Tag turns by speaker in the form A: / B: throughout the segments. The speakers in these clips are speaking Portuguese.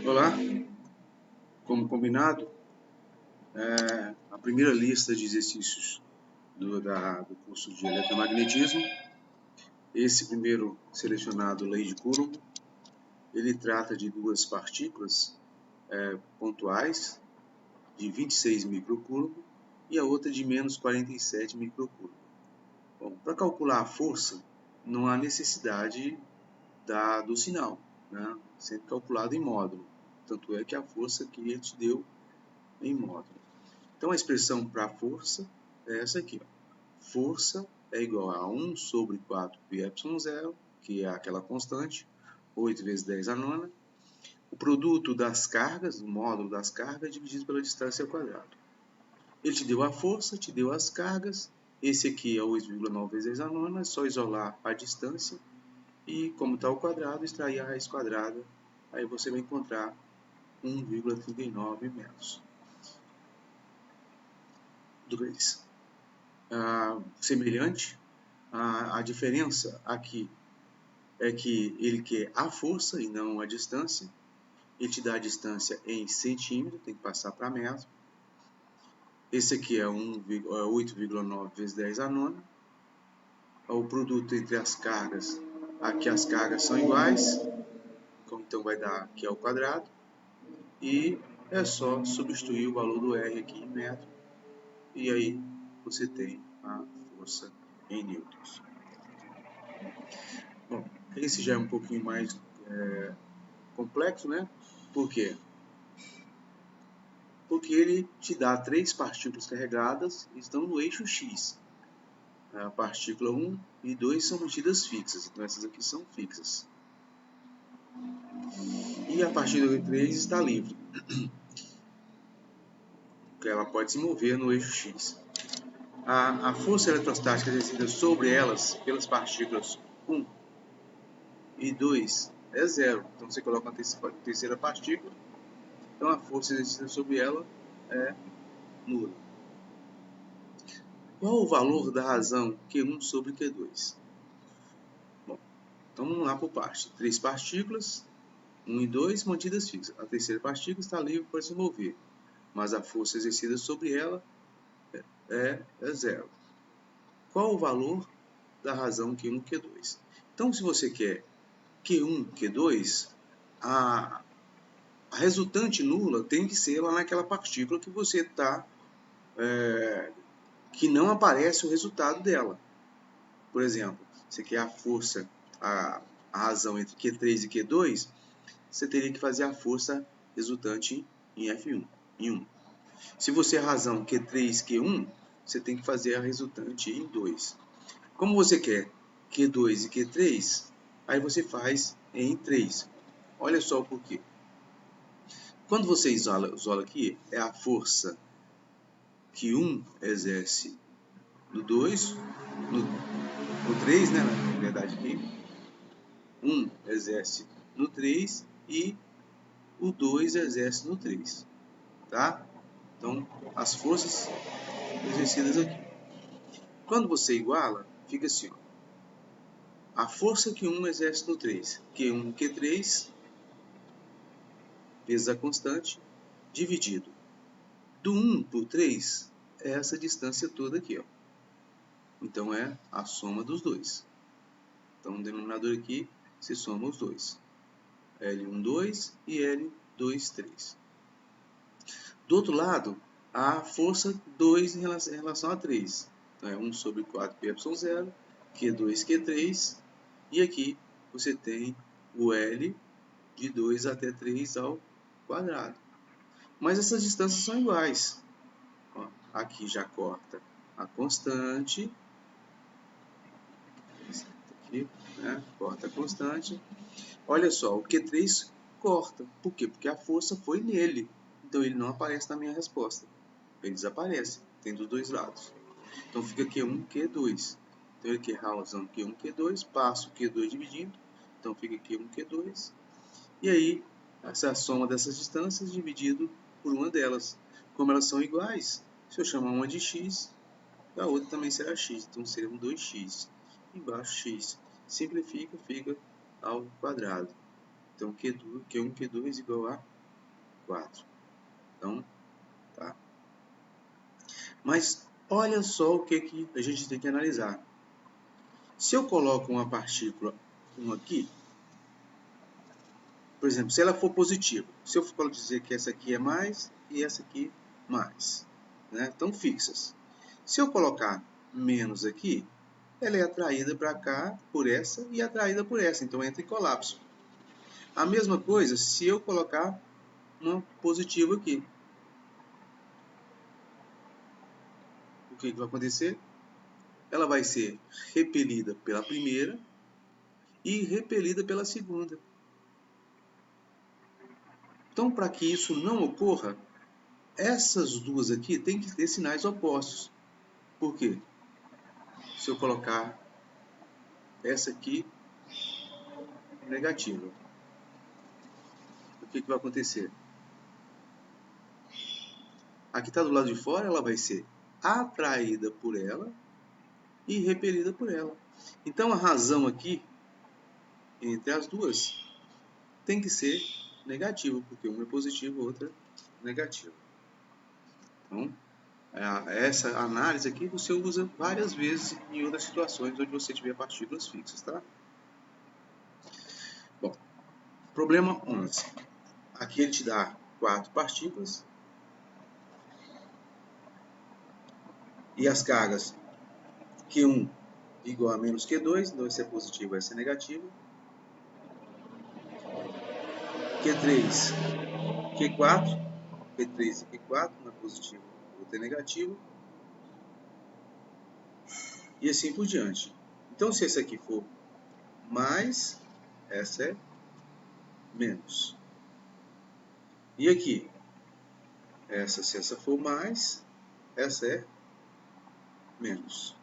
A: Olá, como combinado, a primeira lista de exercícios do curso de eletromagnetismo. Esse primeiro selecionado, lei de Coulomb, ele trata de duas partículas pontuais de 26 microcoulomb e a outra de menos 47 microcoulomb. Bom, para calcular a força, não há necessidade do sinal, né? Sempre calculado em módulo. Tanto é que a força que ele te deu em módulo. Então, a expressão para força é essa aqui. Ó. Força é igual a 1 sobre 4 πε0, que é aquela constante, 8 vezes 10 a nona. O produto das cargas, o módulo das cargas, dividido pela distância ao quadrado. Ele te deu a força, te deu as cargas. Esse aqui é 8,9 vezes 10 a nona. É só isolar a distância. E, como está o quadrado, extrair a raiz quadrada. Aí você vai encontrar 1,39 metros. 2. Semelhante, a diferença aqui é que ele quer a força e não a distância. Ele te dá a distância em centímetro, tem que passar para metro. Esse aqui é 8,9 vezes 10 a nona. O produto entre as cargas, aqui as cargas são iguais, então vai dar aqui ao quadrado. E é só substituir o valor do R aqui em metro. E aí você tem a força em newtons. Bom, esse já é um pouquinho mais complexo, né? Por quê? Porque ele te dá 3 partículas carregadas e estão no eixo X. A partícula 1 e 2 são mantidas fixas, então essas aqui são fixas. E a partícula 3 está livre, porque ela pode se mover no eixo X. A força eletrostática exercida sobre elas, pelas partículas 1 e 2, é zero. Então você coloca a terceira partícula, então a força exercida sobre ela é nula. Qual o valor da razão Q1 sobre Q2? Bom, então vamos lá por parte. 3 partículas, 1 e 2 mantidas fixas. A terceira partícula está livre para se mover, mas a força exercida sobre ela é zero. Qual o valor da razão Q1 e Q2? Então, se você quer Q1, Q2, a resultante nula tem que ser lá naquela partícula que você está, que não aparece o resultado dela. Por exemplo, você quer a força, a razão entre Q3 e Q2, você teria que fazer a força resultante em F1, em 1. Se você é a razão Q3 e Q1, você tem que fazer a resultante em 2. Como você quer Q2 e Q3, aí você faz em 3. Olha só o porquê. Quando você isola aqui, é a força que 1 exerce no 2, no 3, né, na verdade aqui. 1 exerce no 3 e o 2 exerce no 3. Tá? Então, as forças exercidas aqui. Quando você iguala, fica assim, ó. A força que 1 exerce no 3, Q1 e Q3, vezes a constante, dividido. Do 1 por 3 é essa distância toda aqui, ó. Então, é a soma dos dois. Então, no denominador aqui, se soma os dois. L1, 2 e L2, 3. Do outro lado, a força 2 em relação a 3. Então, é 1 sobre 4 πε0, Q2, Q3. E aqui você tem o L de 2 até 3 ao quadrado. Mas essas distâncias são iguais. Ó, aqui já corta a constante. Aqui, né? Corta a constante. Olha só, o Q3 corta. Por quê? Porque a força foi nele. Então ele não aparece na minha resposta. Ele desaparece. Tem dos dois lados. Então fica Q1, Q2. Então ele quer razão Q1, Q2. Passo Q2 dividindo. Então fica Q1, Q2. E aí, essa soma dessas distâncias dividido por uma delas. Como elas são iguais, se eu chamar uma de x, a outra também será x. Então serão 2x. Embaixo x. Simplifica, fica ao quadrado. Então Q1, Q2 igual a 4. Então, tá. Mas olha só o que a gente tem que analisar. Se eu coloco uma partícula 1 aqui, por exemplo, se ela for positiva, se eu for dizer que essa aqui é mais e essa aqui mais, né? Estão fixas. Se eu colocar menos aqui, ela é atraída para cá por essa e atraída por essa, então entra em colapso. A mesma coisa se eu colocar uma positiva aqui. O que vai acontecer? Ela vai ser repelida pela primeira e repelida pela segunda. Então, para que isso não ocorra, essas duas aqui têm que ter sinais opostos. Por quê? Se eu colocar essa aqui negativa, o que vai acontecer? Aqui está do lado de fora, ela vai ser atraída por ela e repelida por ela. Então, a razão aqui, entre as duas, tem que ser negativa, porque uma é positiva e a outra é negativa. Então, essa análise aqui você usa várias vezes em outras situações onde você tiver partículas fixas, tá? Bom, problema 11. Aqui ele te dá 4 partículas e as cargas Q1 igual a menos Q2, então esse é positivo, esse é negativo. Q3, Q4, Q3 e Q4, uma é positivo, outra é negativo. E assim por diante. Então, se esse aqui for mais, essa é menos. E aqui, se essa for mais, essa é menos.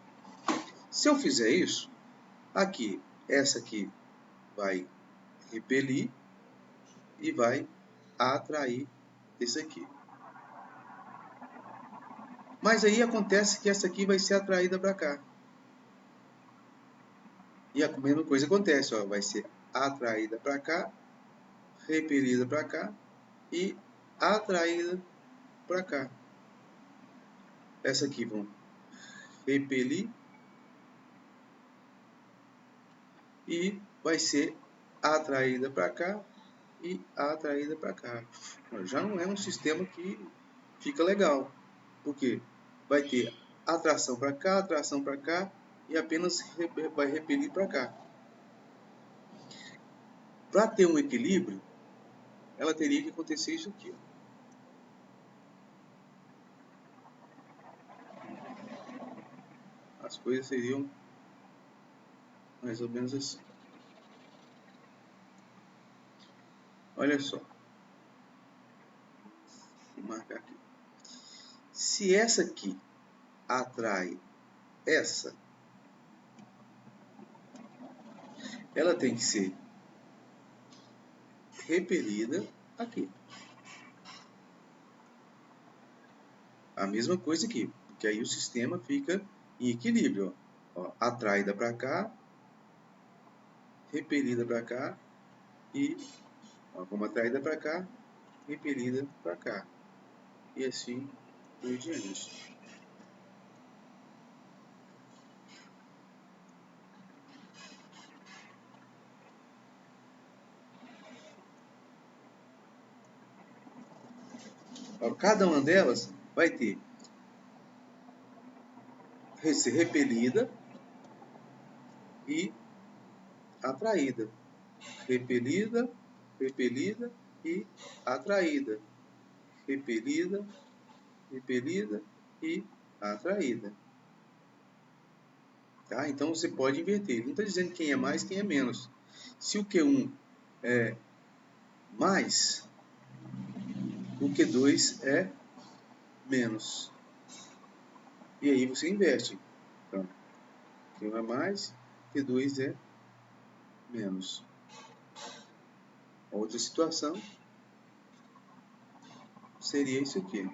A: Se eu fizer isso, aqui, essa aqui vai repelir e vai atrair esse aqui. Mas aí acontece que essa aqui vai ser atraída para cá. E a mesma coisa acontece, ó, vai ser atraída para cá, repelida para cá e atraída para cá. Essa aqui vão repelir e vai ser atraída para cá e atraída para cá. Já não é um sistema que fica legal, porque vai ter atração para cá e apenas vai repelir para cá. Para ter um equilíbrio, ela teria que acontecer isso aqui. As coisas seriam mais ou menos assim. Olha só. Vou marcar aqui. Se essa aqui atrai essa, ela tem que ser repelida aqui. A mesma coisa aqui, porque aí o sistema fica em equilíbrio. Ó, atraída para cá, repelida para cá e, ó, como atraída para cá, repelida para cá. E assim por diante. Ó, cada uma delas vai ter ser repelida e atraída. Repelida, repelida e atraída. Repelida, repelida e atraída. Tá? Então você pode inverter. Ele não está dizendo quem é mais, quem é menos. Se o Q1 é mais, o Q2 é menos. E aí você inverte. Então, Q1 é mais, Q2 é menos. Outra situação seria isso aqui.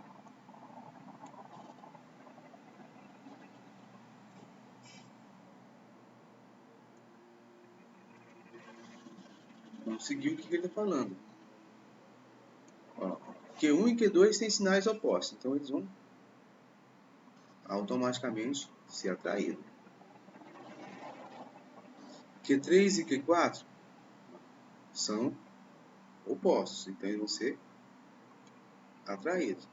A: Vamos seguir o que ele está falando. Ó, Q1 e Q2 têm sinais opostos, então eles vão automaticamente ser atraídos. Q3 e Q4 são opostos, então eles vão ser atraídos.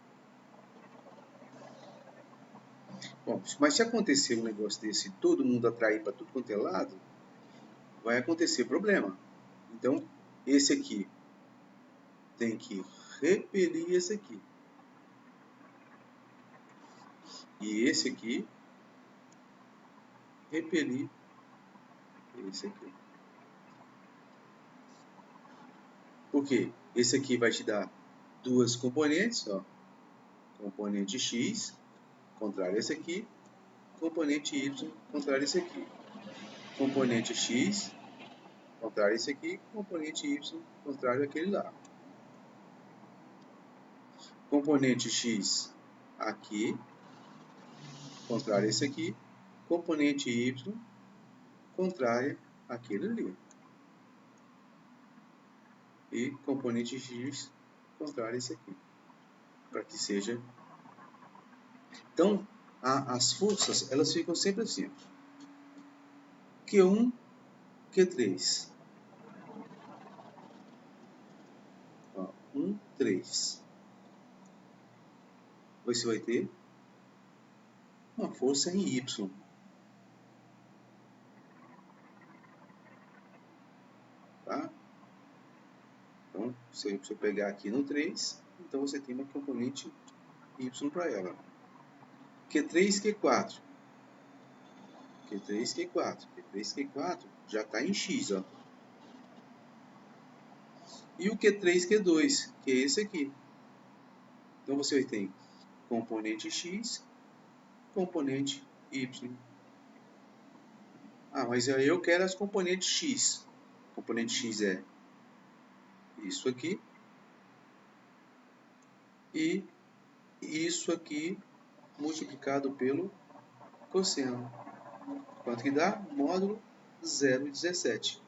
A: Bom, mas se acontecer um negócio desse, todo mundo atrair para tudo quanto é lado, vai acontecer problema. Então, esse aqui tem que repelir esse aqui. E esse aqui repelir esse aqui. Por quê? Esse aqui vai te dar duas componentes, ó. Componente X, contrário a esse aqui. Componente Y, contrário a esse aqui. Componente X, contrário a esse aqui. Componente Y, contrário àquele lá. Componente X aqui, contrário a esse aqui. Componente Y, contrário àquele ali. E componente X, contrário a esse aqui. Para que seja... Então, as forças, elas ficam sempre assim. Q1, Q3. Ó, 1, 3. Você vai ter uma força em Y. Tá? Então, se eu pegar aqui no 3, então você tem uma componente Y para ela. Q3, Q4. Q3, Q4. Q3, Q4 já está em X, ó. E o Q3, Q2, que é esse aqui. Então você tem componente X, componente Y. Ah, mas aí eu quero as componentes X. Componente X é isso aqui. E isso aqui multiplicado pelo cosseno. Quanto que dá? Módulo 0,17.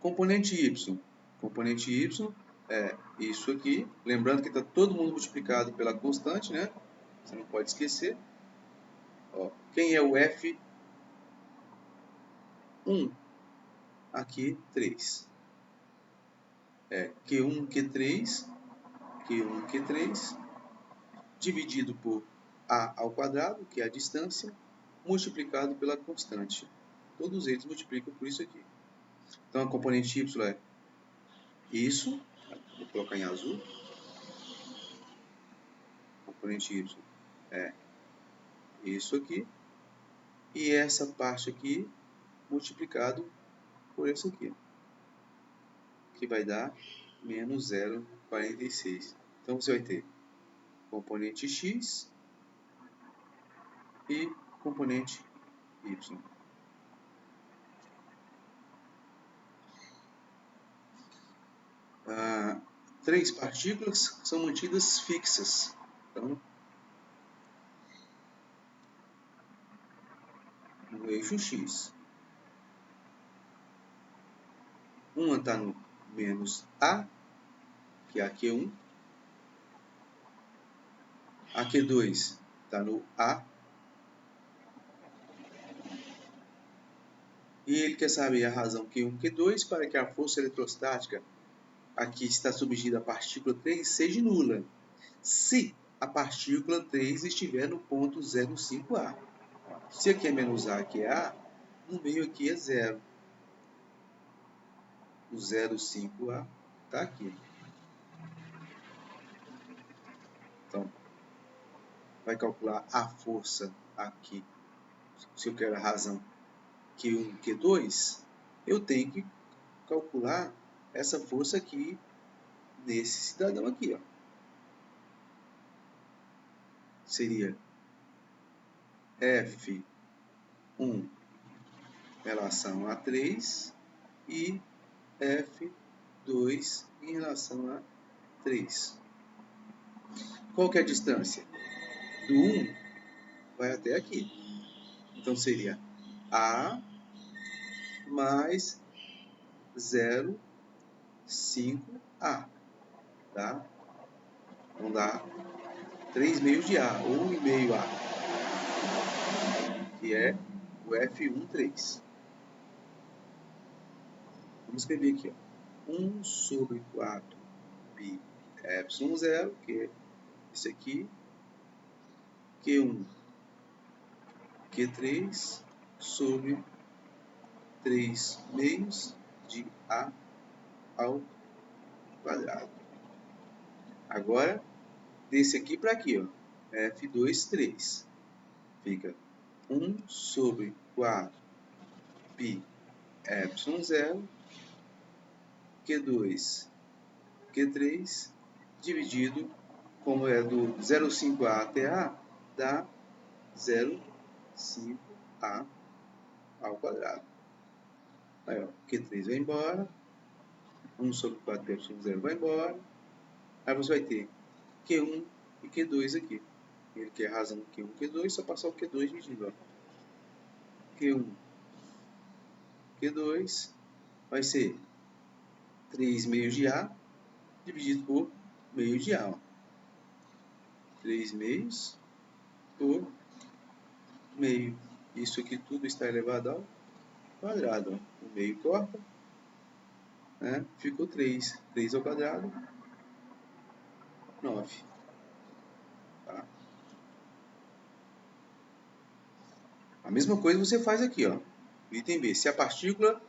A: Componente Y. Componente Y é isso aqui. Lembrando que está todo mundo multiplicado pela constante, né? Você não pode esquecer. Ó, quem é o F1? Aqui, 3. É Q1, Q3, Q1, Q3, dividido por A ao quadrado, que é a distância, multiplicado pela constante. Todos eles multiplicam por isso aqui. Então, a componente Y é isso. Vou colocar em azul. Componente Y é isso aqui. E essa parte aqui multiplicado por isso aqui, que vai dar menos 0,46. Então, você vai ter componente X e componente Y. Três partículas são mantidas fixas. Então, no eixo X. Uma está no menos A, que é a Q1. A Q2 está no A. E ele quer saber a razão Q1 e Q2 para que a força eletrostática aqui está submetida à partícula 3 seja nula, se a partícula 3 estiver no ponto 0,5A. Se aqui é menos A, aqui é A, no meio aqui é 0. O 0,5A está aqui. Então, vai calcular a força aqui. Se eu quero a razão Q1 e Q2, eu tenho que calcular essa força aqui nesse cidadão aqui, ó. Seria F1 em relação a 3 e F2 em relação a 3. Qual que é a distância? Do 1 vai até aqui. Então seria A mais 0,5A. Tá? Vão dar 3 meios de A, ou 1,5 A, que é o F13. Vamos escrever aqui, ó. 1 sobre 4 π ε0, que é esse aqui, Q1, Q3 sobre 3 meios de A ao quadrado. Agora, desse aqui para aqui, ó, F2, 3. Fica 1 sobre 4 π ε0, Q2, Q3, dividido, como é do 0,5A até A, dá 0,5A ao quadrado. Aí, ó, Q3 vai embora, 1 sobre 4 π ε0 vai embora, aí você vai ter Q1 e Q2 aqui. Ele quer razão Q1 e Q2, só passar o Q2 dividindo, ó. Q1, Q2 vai ser 3 meios de A dividido por meio de A. Ó. 3 meios por meio. Isso aqui tudo está elevado ao quadrado. Ó. O meio corta, né? Ficou 3. 3 ao quadrado, 9. Tá? A mesma coisa você faz aqui, ó. Item B. Se a partícula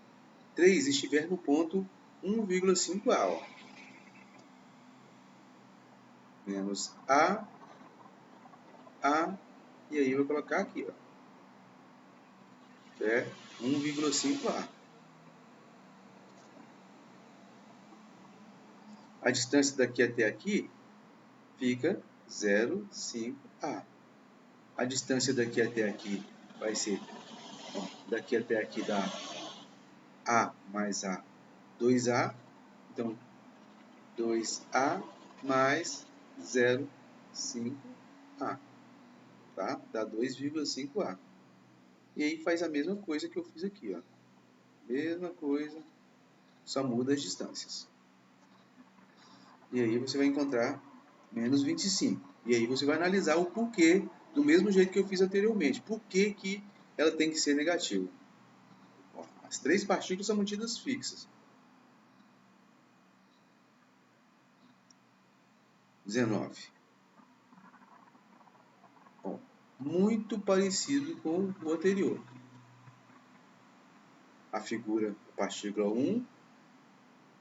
A: 3 estiver no ponto 1,5A, ó. Menos A, e aí eu vou colocar aqui, ó. É 1,5A. A distância daqui até aqui fica 0,5A. A distância daqui até aqui vai ser, ó, daqui até aqui dá A mais A, 2A. Então, 2A mais 0,5A. Tá? Dá 2,5A. E aí faz a mesma coisa que eu fiz aqui, ó. Mesma coisa, só muda as distâncias. E aí você vai encontrar menos 25. E aí você vai analisar o porquê, do mesmo jeito que eu fiz anteriormente. Por que que ela tem que ser negativa? Ó, as 3 partículas são mantidas fixas. 19. Bom, muito parecido com o anterior. A figura, a partícula 1,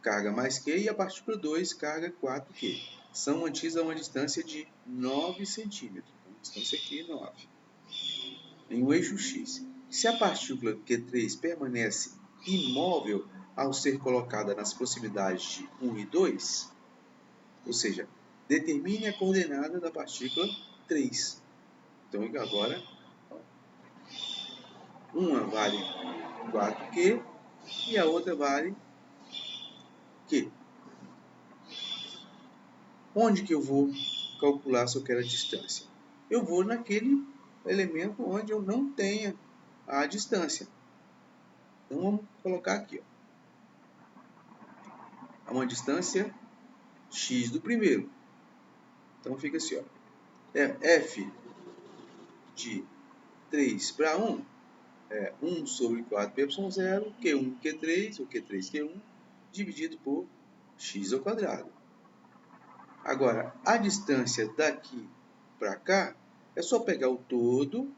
A: carga mais Q, e a partícula 2, carga 4Q. São mantidas a uma distância de 9 centímetros. Então, a distância aqui é 9. Em um eixo X. Se a partícula Q3 permanece imóvel ao ser colocada nas proximidades de 1 e 2, ou seja, determine a coordenada da partícula 3. Então, agora, uma vale 4Q e a outra vale Q. Onde que eu vou calcular se eu quero a distância? Eu vou naquele elemento onde eu não tenha a distância. Então, vamos colocar aqui, ó, uma distância x do primeiro. Então, fica assim, ó, f de 3 para 1 é 1 sobre 4 π ε0, Q1, Q3, ou Q3, Q1, dividido por x ao quadrado. Agora, a distância daqui para cá é só pegar o todo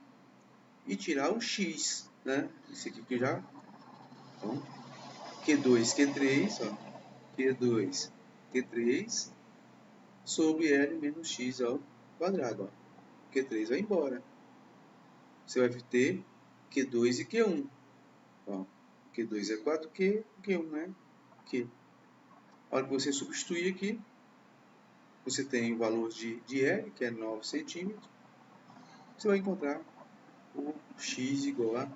A: e tirar o x, né? Esse aqui que já... Então, Q2, Q3, ó, Q2, Q3, sobre L menos x ao quadrado. Ó. Q3 vai embora. Você vai ter Q2 e Q1. Ó, Q2 é 4Q, Q1 é Q. A hora que você substituir aqui, você tem o valor de L, que é 9 centímetros. Você vai encontrar o x igual a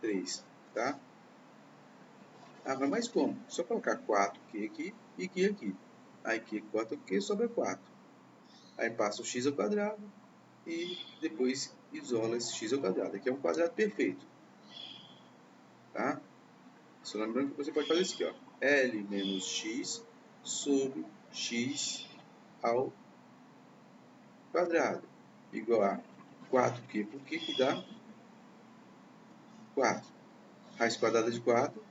A: 3. Tá? Ah, mas como? Só colocar 4Q aqui e Q aqui. Aí Q 4Q sobra 4. Aí passa o x ao quadrado e depois isola esse x ao quadrado. Aqui é um quadrado perfeito. Tá? Só lembrando que você pode fazer isso aqui, ó. L menos x sobre x ao quadrado igual a 4Q por Q, que dá 4. Raiz quadrada de 4,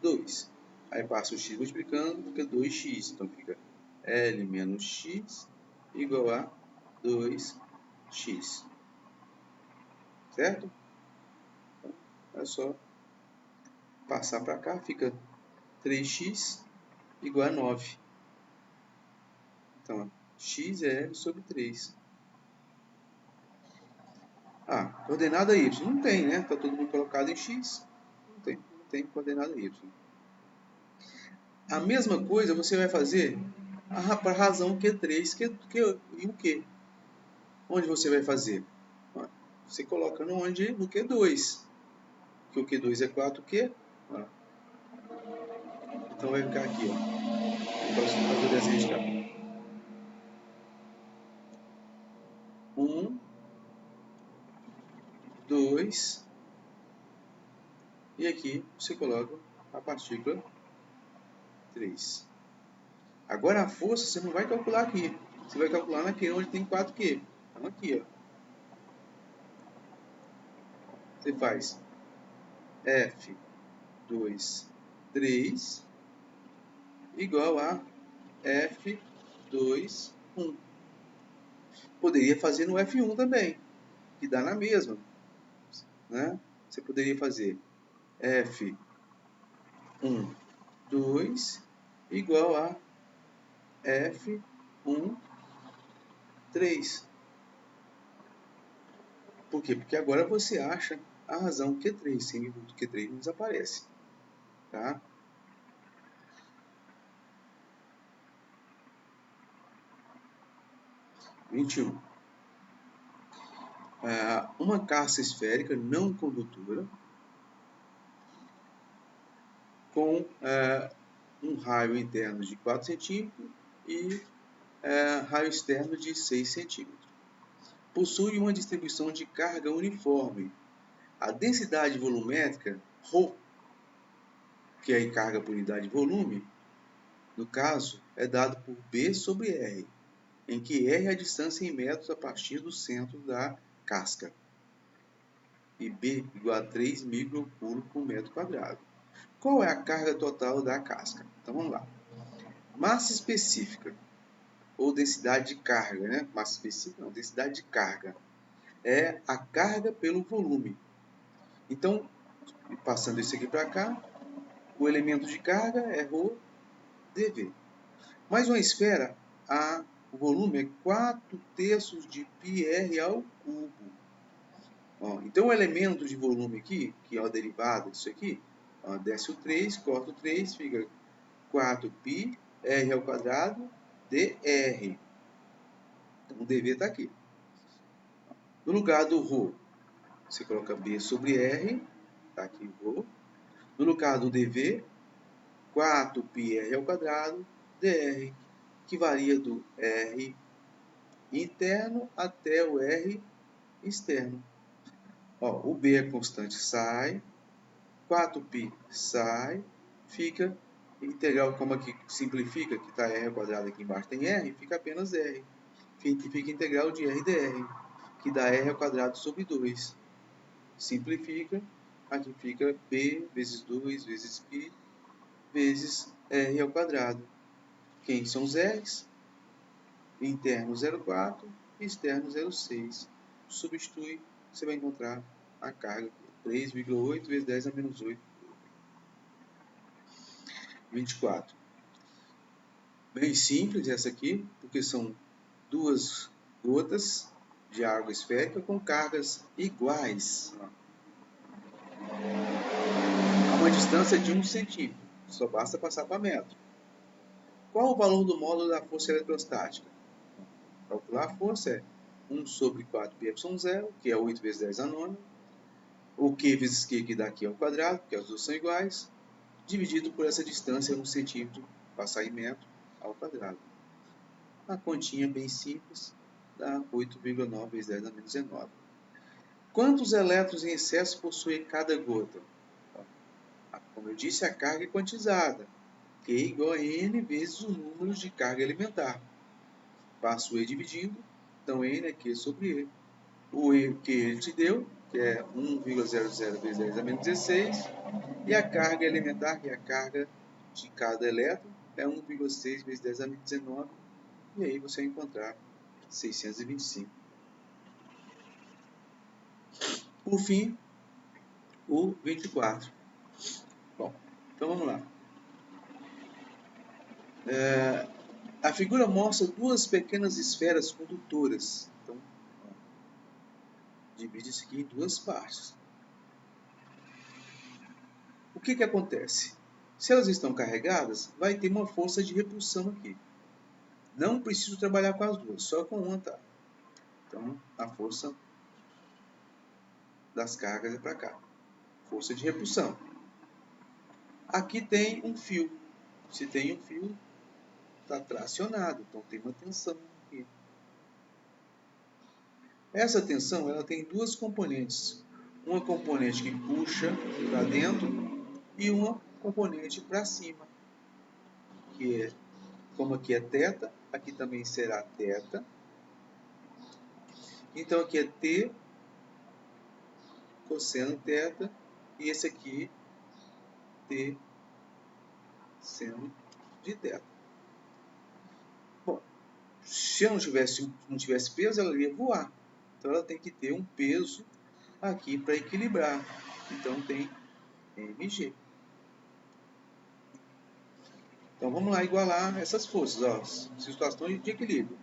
A: 2. Aí passa o x multiplicando, fica 2x. Então fica L menos x igual a 2x. Certo? Então, é só passar para cá, fica 3x igual a 9. Então, x é L sobre 3. Coordenada y. Não tem, né? Está todo mundo colocado em x. Não tem coordenada y. A mesma coisa você vai fazer para a razão Q3 e o Q. Onde você vai fazer? Você coloca no Q2. Que o Q2 é 4Q. Então vai ficar aqui, Então você vai fazer o desenho de cá. 1, 2, e aqui você coloca a partícula 3. Agora a força você não vai calcular aqui. Você vai calcular naquele onde tem 4Q. Então aqui, Você faz F2, 3 igual a F2, 1. Poderia fazer no F1 também, que dá na mesma. Né? Você poderia fazer F1, 2 igual a F1, 3. Por quê? Porque agora você acha a razão Q3, sem o Q3 não desaparece. Tá? Uma caixa esférica não condutora com um raio interno de 4 centímetros e raio externo de 6 centímetros. Possui uma distribuição de carga uniforme. A densidade volumétrica, ρ, que é a carga por unidade de volume, no caso, é dado por B sobre R, em que R é a distância em metros a partir do centro da casca, e B igual a 3 microcoulombs por metro quadrado. Qual é a carga total da casca? Então vamos lá. Massa específica, ou densidade de carga, né? Massa específica não, densidade de carga. É a carga pelo volume. Então, passando isso aqui para cá, o elemento de carga é ρ dV. Mas uma esfera, o volume é 4/3 de πr ao cubo. Então o elemento de volume aqui, que é a derivada disso aqui, desce o 3, corta o 3, fica 4πr ao quadrado dr. Então o dV está aqui. No lugar do ρ, você coloca B sobre R, está aqui o ρ. No lugar do dV, 4πr ao quadrado dr, que varia do R interno até o R externo. O B é constante, sai. 4π sai. Fica integral, como aqui simplifica, que está R ao quadrado, aqui embaixo tem R, fica apenas R. Fica integral de R dr, que dá R ao quadrado sobre 2. Simplifica, aqui fica B vezes 2 vezes π vezes R ao quadrado. Quem são os R's? Interno 0,4 e externo 0,6. Substitui, você vai encontrar a carga 3,8 vezes 10 a menos 8. 24. Bem simples essa aqui, porque são duas gotas de água esférica com cargas iguais. A uma distância de 1 centímetro. Só basta passar para metro. Qual o valor do módulo da força eletrostática? Calcular a força é 1 sobre 4πε0, que é 8 vezes 10 a nona. O Q vezes Q, que dá aqui ao quadrado, porque as duas são iguais, dividido por essa distância, 1 centímetro, passar em metro, ao quadrado. A continha bem simples, dá 8,9 vezes 10 a menos 19. Quantos elétrons em excesso possui cada gota? Como eu disse, a carga é quantizada. Q igual a N vezes o número de carga elementar. Passo E dividindo, Então, N é Q sobre E. O E que ele te deu, que é 1,00 vezes 10 a menos 16. E a carga elementar, que é a carga de cada elétron, é 1,6 vezes 10 a menos 19. E aí você vai encontrar 625. Por fim, o 24. Bom, então vamos lá. A figura mostra duas pequenas esferas condutoras. Então, divide isso aqui em duas partes. O que acontece? Se elas estão carregadas, vai ter uma força de repulsão aqui. Não preciso trabalhar com as duas, só com uma tá. Então, a força das cargas é para cá. Força de repulsão. Aqui tem um fio. Se tem um fio, está tracionado. Então, tem uma tensão aqui. Essa tensão ela tem duas componentes. Uma componente que puxa para dentro e uma componente para cima. Que é, como aqui é θ, aqui também será θ. Então, aqui é T cosseno θ, e esse aqui T seno de θ. Bom, se eu não tivesse peso, ela ia voar. Então ela tem que ter um peso aqui para equilibrar. Então tem mg. Então vamos lá igualar essas forças. Ó, situação de equilíbrio.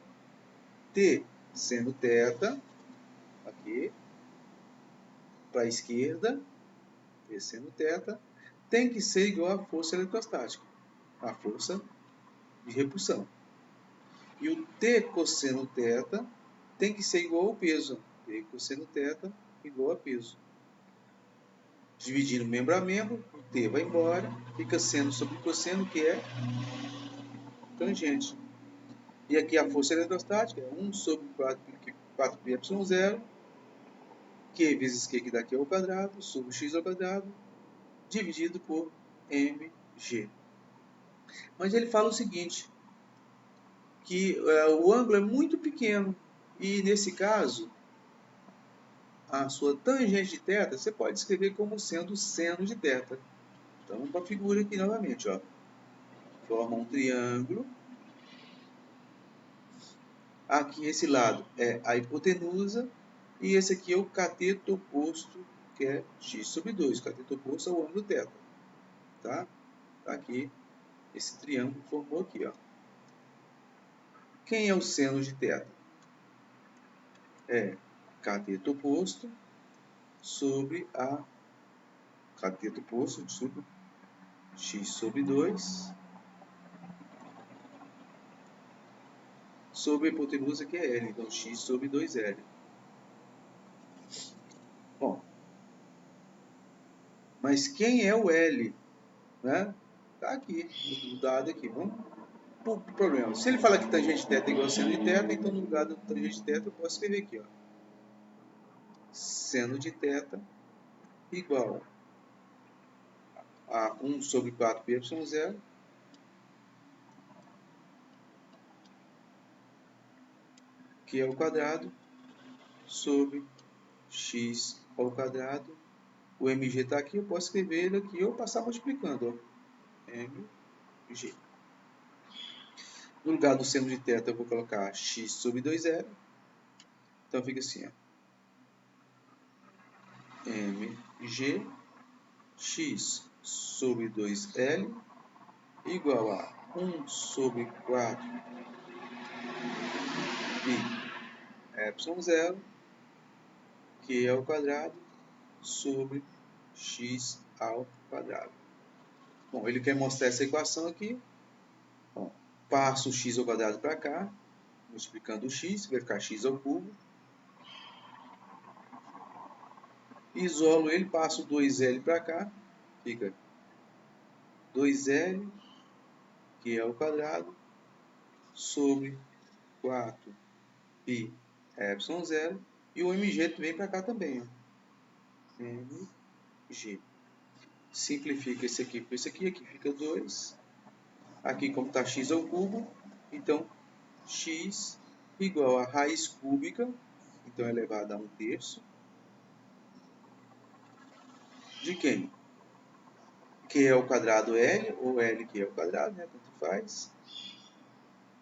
A: T seno θ, aqui, para a esquerda, T seno θ, tem que ser igual à força eletrostática, a força de repulsão. E o T cosseno θ tem que ser igual ao peso. T cosseno θ igual a peso. Dividindo membro a membro, o T vai embora, fica seno sobre cosseno, que é tangente. E aqui a força eletrostática é 1 sobre 4πε0, Q vezes Q, que daqui é ao quadrado, sobre x ao quadrado, dividido por mg. Mas ele fala o seguinte, que o ângulo é muito pequeno, e nesse caso, a sua tangente de θ, você pode escrever como sendo seno de θ. Então, vamos para a figura aqui novamente. Ó. Forma um triângulo. Aqui, esse lado é a hipotenusa. E esse aqui é o cateto oposto, que é x sobre 2. O cateto oposto é o ângulo θ. Tá? Aqui, esse triângulo formou aqui. Ó. Quem é o seno de θ? É cateto oposto sobre a cateto oposto sobre x sobre 2 sobre a hipotenusa, que é L. Então, x sobre 2L. Bom, mas quem é o L? Né? Tá aqui, no dado aqui. Vamos pro problema. Se ele fala que tangente θ é igual a seno de θ, então no lugar do tangente θ eu posso escrever aqui. Ó. Seno de θ igual a 1 sobre 4πε0 que é o quadrado sobre x ao quadrado. O mg está aqui, eu posso escrever ele aqui ou passar multiplicando. Ó. mg. No lugar do seno de θ eu vou colocar x sobre 2L. Então fica assim, ó. mg x sobre 2L igual a 1 sobre 4 πε0, que é ao quadrado, sobre x ao quadrado. Bom, ele quer mostrar essa equação aqui. Bom, passo o x ao quadrado para cá, multiplicando o x, vai ficar x ao cubo. Isolo ele, passo 2L para cá, fica 2L, que é ao quadrado, sobre 4 πε0, e o mg vem para cá também. Ó. mg. Simplifica esse aqui com esse aqui fica 2. Aqui, como está x ao cubo, então x igual a raiz cúbica, então é elevado a 1/3, de quem? Q é o quadrado L, ou L que é o quadrado, né? Tanto faz.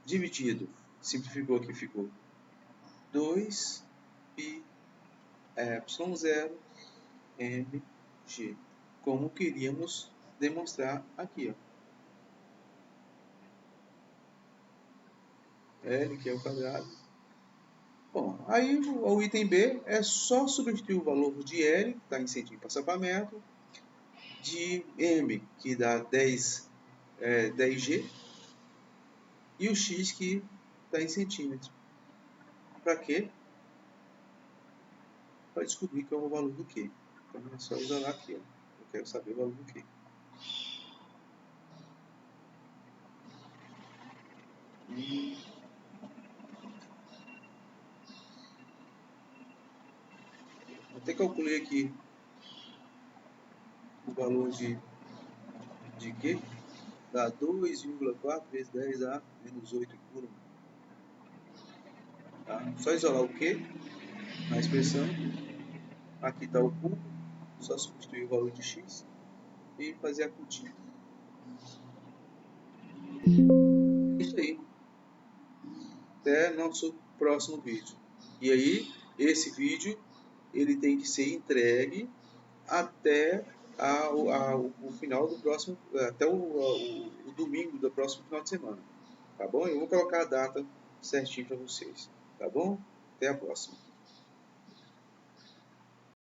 A: Dividido, simplificou aqui, ficou 2π ε0 mg, como queríamos demonstrar aqui, ó. L que é o quadrado. Bom, aí o item B é só substituir o valor de L, que está em centímetro por passamento, de M, que dá 10G, e o X, que está em centímetro. Para quê? Para descobrir qual é o valor do Q. Então é só isolar aqui, ó. Eu quero saber o valor do Q. Até calculei aqui o valor de Q. Dá 2,4 vezes 10 a menos 8 coulomb. Tá? Só isolar o Q na expressão. Aqui está o cubo. Só substituir o valor de X e fazer a continha. É isso aí. Até nosso próximo vídeo. E aí, esse vídeo ele tem que ser entregue até o final do próximo, até o domingo do próximo final de semana. Tá bom? Eu vou colocar a data certinho para vocês. Tá bom? Até a próxima.